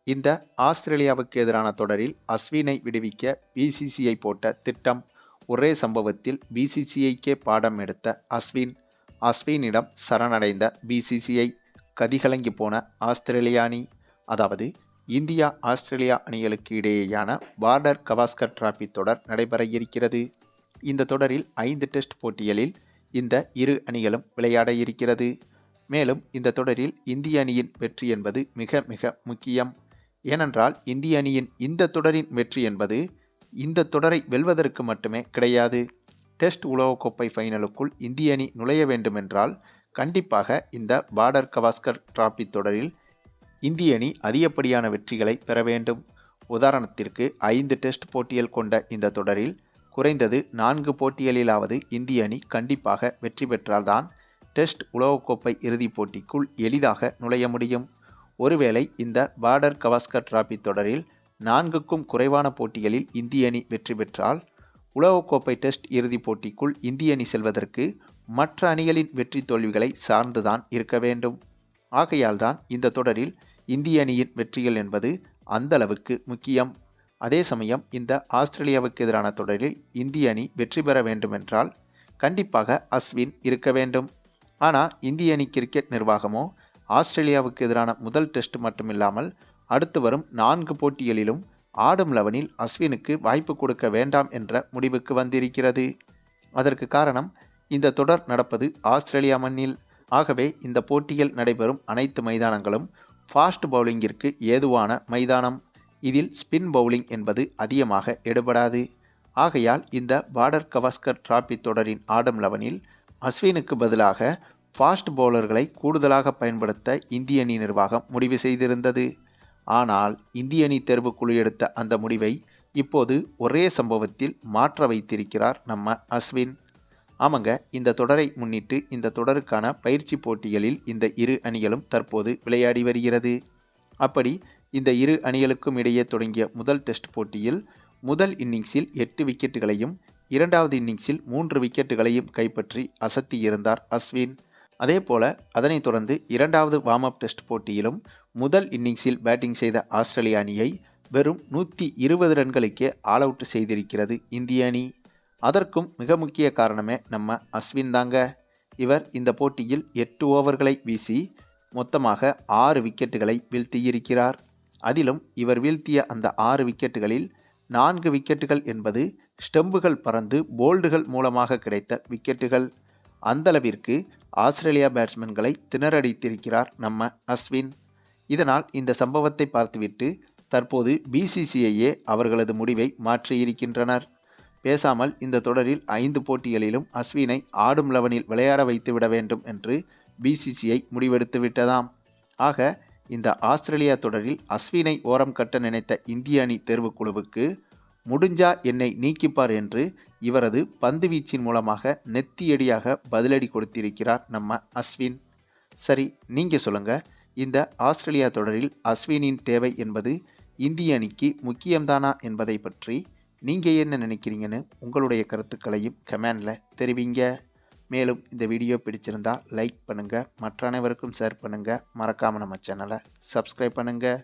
இந்த ஆஸ்திரேலியாவுக்கு எதிரான தொடரில் அஸ்வினை விடுவிக்க பிசிசிஐ போட்ட திட்டம். ஒரே சம்பவத்தில் பிசிசிஐக்கே பாடம் எடுத்த அஸ்வினிடம் சரணடைந்த பிசிசிஐ. கதிகலங்கி போன ஆஸ்திரேலிய அணி. அதாவது இந்தியா ஆஸ்திரேலியா அணிகளுக்கு இடையேயான பார்டர் கவாஸ்கர் டிராபி தொடர் நடைபெற இருக்கிறது. இந்த தொடரில் 5 டெஸ்ட் போட்டிகளில் இந்த இரு அணிகளும் விளையாட இருக்கிறது. மேலும் இந்த தொடரில் இந்திய அணியின் வெற்றி என்பது மிக மிக முக்கியம். ஏனென்றால் இந்திய அணியின் இந்த தொடரின் வெற்றி என்பது இந்த தொடரை வெல்வதற்கு மட்டுமே கிடையாது. டெஸ்ட் உலகக்கோப்பை ஃபைனலுக்குள் இந்திய அணி நுழைய வேண்டுமென்றால் கண்டிப்பாக இந்த பார்டர் கவாஸ்கர் டிராபி தொடரில் இந்திய அணி அதிகப்படியான வெற்றிகளை பெற வேண்டும். உதாரணத்திற்கு 5 டெஸ்ட் போட்டிகள் கொண்ட இந்த தொடரில் குறைந்தது 4 போட்டிகளிலாவது இந்திய அணி கண்டிப்பாக வெற்றி பெற்றால்தான் டெஸ்ட் உலகக்கோப்பை இறுதிப் போட்டிக்குள் எளிதாக நுழைய முடியும். ஒருவேளை இந்த பார்டர் கவாஸ்கர் டிராபி தொடரில் 4க்கும் குறைவான போட்டிகளில் இந்திய அணி வெற்றி பெற்றால் உலகக்கோப்பை டெஸ்ட் இறுதிப் போட்டிக்குள் இந்திய அணி செல்வதற்கு மற்ற அணிகளின் வெற்றி தோல்விகளை சார்ந்துதான் இருக்க வேண்டும். ஆகையால் தான் இந்த தொடரில் இந்திய அணியின் வெற்றிகள் என்பது அந்த அளவுக்கு முக்கியம். அதே சமயம் இந்த ஆஸ்திரேலியாவுக்கு எதிரான தொடரில் இந்திய அணி வெற்றி பெற வேண்டுமென்றால் கண்டிப்பாக அஸ்வின் இருக்க வேண்டும். ஆனால் இந்திய அணி கிரிக்கெட் நிர்வாகமோ ஆஸ்திரேலியாவுக்கு எதிரான முதல் டெஸ்ட் மட்டுமில்லாமல் அடுத்து வரும் 4 போட்டிகளிலும் ஆடும் 11இல் அஸ்வினுக்கு வாய்ப்பு கொடுக்க வேண்டாம் என்ற முடிவுக்கு வந்திருக்கிறது. அதற்கு காரணம் இந்த தொடர் நடப்பது ஆஸ்திரேலியா மண்ணில். ஆகவே இந்த போட்டிகள் நடைபெறும் அனைத்து மைதானங்களும் ஃபாஸ்ட் பவுலிங்கிற்கு ஏதுவான மைதானம். இதில் ஸ்பின் பவுலிங் என்பது அதிகமாக எடுபடாது. ஆகையால் இந்த பார்டர் கவாஸ்கர் டிராபி தொடரின் ஆடும் 11இல் அஸ்வினுக்கு பதிலாக ஃபாஸ்ட் பவுலர்களை கூடுதலாக பயன்படுத்த இந்திய அணி நிர்வாகம் முடிவு செய்திருந்தது. ஆனால் இந்திய அணி தேர்வுக்குழு எடுத்த அந்த முடிவை இப்போது ஒரே சம்பவத்தில் மாற்ற வைத்திருக்கிறார் நம்ம அஸ்வின். ஆமாங்க, இந்த தொடரை முன்னிட்டு இந்த தொடருக்கான பயிற்சி போட்டிகளில் இந்த இரு அணிகளும் தற்போது விளையாடி வருகிறது. அப்படி இந்த இரு அணிகளுக்கும் இடையே தொடங்கிய முதல் டெஸ்ட் போட்டியில் முதல் இன்னிங்ஸில் 8 விக்கெட்டுகளையும் 2வது இன்னிங்ஸில் 3 விக்கெட்டுகளையும் கைப்பற்றி அசத்தியிருந்தார் அஸ்வின். அதேபோல அதனைத் தொடர்ந்து 2வது வார்ம் அப் டெஸ்ட் போட்டியிலும் முதல் இன்னிங்ஸில் பேட்டிங் செய்த ஆஸ்திரேலிய அணியை வெறும் 120 ரன்களுக்கே ஆல் அவுட் செய்திருக்கிறது இந்திய அணி. அதற்கும் மிக முக்கிய காரணமே நம்ம அஸ்வின் தாங்க. இவர் இந்த போட்டியில் 8 ஓவர்களை வீசி மொத்தமாக 6 விக்கெட்டுகளை வீழ்த்தியிருக்கிறார். அதிலும் இவர் வீழ்த்திய அந்த 6 விக்கெட்டுகளில் 4 விக்கெட்டுகள் என்பது ஸ்டெம்புகள் பறந்து போல்டுகள் மூலமாக கிடைத்த விக்கெட்டுகள். அந்தளவிற்கு ஆஸ்திரேலியா பேட்ஸ்மேன்களை திணறடித்திருக்கிறார் நம்ம அஸ்வின். இதனால் இந்த சம்பவத்தை பார்த்துவிட்டு தற்போது பிசிசிஐயே அவர்களது முடிவை மாற்றியிருக்கின்றனர். பேசாமல் இந்த தொடரில் 5 போட்டிகளிலும் அஸ்வினை ஆடும் 11இல் விளையாட வைத்துவிட வேண்டும் என்று பிசிசிஐ முடிவெடுத்து விட்டதாம். ஆக இந்த ஆஸ்திரேலியா தொடரில் அஸ்வினை ஓரம் கட்ட நினைத்த இந்திய அணி தேர்வுக்குழுவுக்கு முடிஞ்சா என்னை நீக்கிப்பார் என்று இவரது பந்து வீச்சின் மூலமாக நெத்தியடியாக பதிலடி கொடுத்திருக்கிறார் நம்ம அஸ்வின். சரி, நீங்கள் சொல்லுங்க, இந்த ஆஸ்திரேலியா தொடரில் அஸ்வினின் தேவை என்பது இந்திய அணிக்கு முக்கியம்தானா என்பதை பற்றி நீங்கள் என்ன நினைக்கிறீங்கன்னு உங்களுடைய கருத்துக்களையும் கமெண்டில் தெரிவிங்க. மேலும் இந்த வீடியோ பிடிச்சிருந்தா லைக் பண்ணுங்கள், மற்ற அனைவருக்கும் ஷேர் பண்ணுங்கள், மறக்காமல் நம்ம சேனலை சப்ஸ்கிரைப் பண்ணுங்கள்.